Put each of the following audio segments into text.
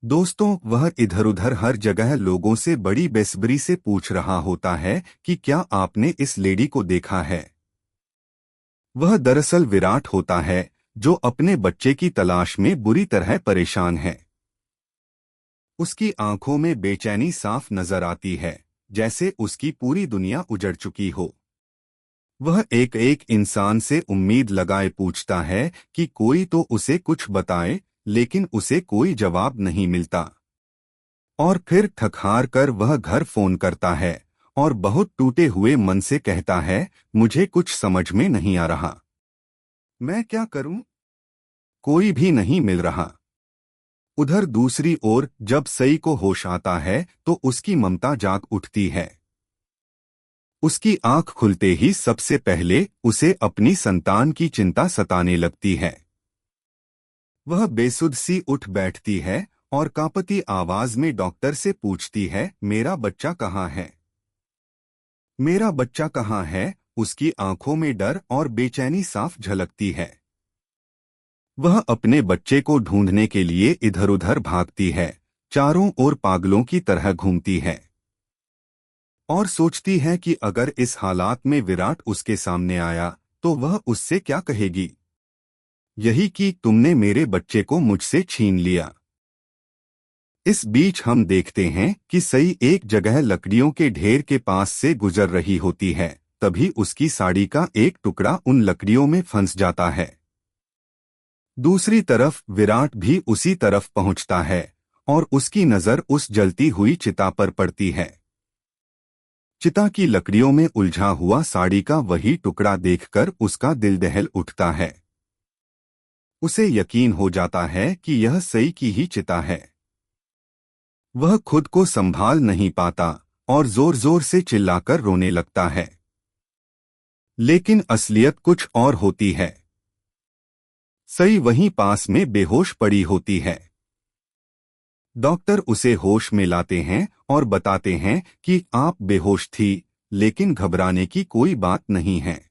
दोस्तों, वह इधर उधर हर जगह लोगों से बड़ी बेसब्री से पूछ रहा होता है कि क्या आपने इस लेडी को देखा है। वह दरअसल विराट होता है, जो अपने बच्चे की तलाश में बुरी तरह परेशान है। उसकी आंखों में बेचैनी साफ नजर आती है, जैसे उसकी पूरी दुनिया उजड़ चुकी हो। वह एक एक इंसान से उम्मीद लगाए पूछता है कि कोई तो उसे कुछ बताए, लेकिन उसे कोई जवाब नहीं मिलता। और फिर थक हार कर वह घर फोन करता है और बहुत टूटे हुए मन से कहता है, मुझे कुछ समझ में नहीं आ रहा। मैं क्या करूं? कोई भी नहीं मिल रहा। उधर दूसरी ओर जब सई को होश आता है तो उसकी ममता जाग उठती है। उसकी आंख खुलते ही सबसे पहले उसे अपनी संतान की चिंता सताने लगती है। वह बेसुध सी उठ बैठती है और कांपती आवाज में डॉक्टर से पूछती है, मेरा बच्चा कहाँ है? मेरा बच्चा कहाँ है? उसकी आंखों में डर और बेचैनी साफ झलकती है। वह अपने बच्चे को ढूंढने के लिए इधर उधर भागती है, चारों ओर पागलों की तरह घूमती है और सोचती है कि अगर इस हालात में विराट उसके सामने आया तो वह उससे क्या कहेगी। यही कि तुमने मेरे बच्चे को मुझसे छीन लिया। इस बीच हम देखते हैं कि सई एक जगह लकड़ियों के ढेर के पास से गुजर रही होती है। तभी उसकी साड़ी का एक टुकड़ा उन लकड़ियों में फंस जाता है। दूसरी तरफ विराट भी उसी तरफ पहुंचता है और उसकी नजर उस जलती हुई चिता पर पड़ती है। चिता की लकड़ियों में उलझा हुआ साड़ी का वही टुकड़ा देखकर उसका दिल दहल उठता है। उसे यकीन हो जाता है कि यह सई की ही चिता है। वह खुद को संभाल नहीं पाता और जोर जोर से चिल्लाकर रोने लगता है। लेकिन असलियत कुछ और होती है। सई वहीं पास में बेहोश पड़ी होती है। डॉक्टर उसे होश में लाते हैं और बताते हैं कि आप बेहोश थी, लेकिन घबराने की कोई बात नहीं है।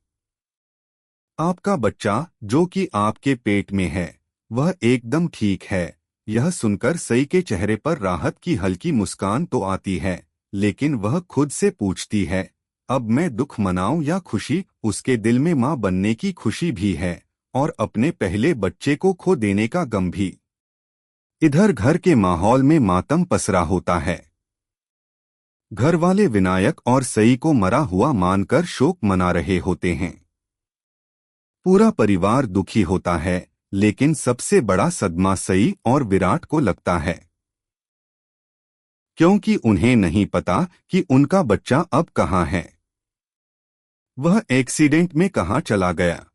आपका बच्चा, जो कि आपके पेट में है, वह एकदम ठीक है। यह सुनकर सई के चेहरे पर राहत की हल्की मुस्कान तो आती है, लेकिन वह खुद से पूछती है, अब मैं दुख मनाऊं या खुशी? उसके दिल में मां बनने की खुशी भी है और अपने पहले बच्चे को खो देने का गम भी। इधर घर के माहौल में मातम पसरा होता है। घर वाले विनायक और सई को मरा हुआ मानकर शोक मना रहे होते हैं। पूरा परिवार दुखी होता है, लेकिन सबसे बड़ा सदमा सई और विराट को लगता है, क्योंकि उन्हें नहीं पता कि उनका बच्चा अब कहाँ है। वह एक्सीडेंट में कहाँ चला गया,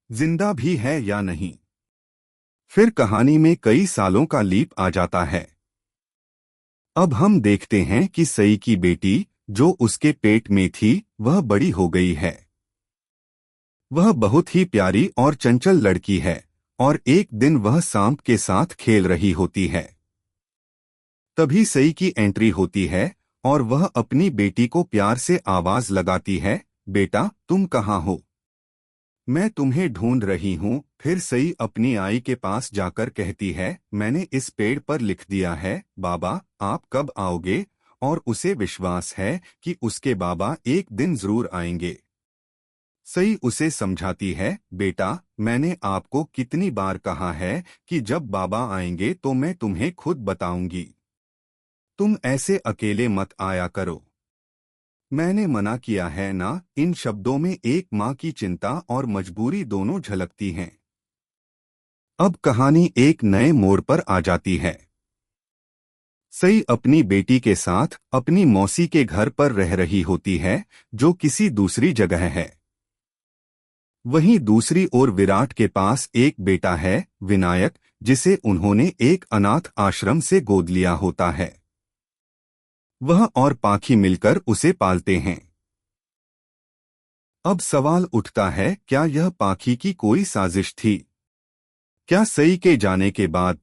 जिंदा भी है या नहीं। फिर कहानी में कई सालों का लीप आ जाता है। अब हम देखते हैं कि सई की बेटी, जो उसके पेट में थी, वह बड़ी हो गई है। वह बहुत ही प्यारी और चंचल लड़की है और एक दिन वह सांप के साथ खेल रही होती है। तभी सई की एंट्री होती है और वह अपनी बेटी को प्यार से आवाज लगाती है, बेटा तुम कहाँ हो? मैं तुम्हें ढूंढ रही हूँ। फिर सई अपनी आई के पास जाकर कहती है, मैंने इस पेड़ पर लिख दिया है, बाबा आप कब आओगे? और उसे विश्वास है कि उसके बाबा एक दिन जरूर आएंगे। सई उसे समझाती है, बेटा मैंने आपको कितनी बार कहा है कि जब बाबा आएंगे तो मैं तुम्हें खुद बताऊंगी। तुम ऐसे अकेले मत आया करो। मैंने मना किया है ना। इन शब्दों में एक माँ की चिंता और मजबूरी दोनों झलकती हैं। अब कहानी एक नए मोड़ पर आ जाती है। सई अपनी बेटी के साथ अपनी मौसी के घर पर रह रही होती है, जो किसी दूसरी जगह है। वहीं दूसरी ओर विराट के पास एक बेटा है, विनायक, जिसे उन्होंने एक अनाथ आश्रम से गोद लिया होता है। वह और पाखी मिलकर उसे पालते हैं। अब सवाल उठता है, क्या यह पाखी की कोई साजिश थी? क्या सई के जाने के बाद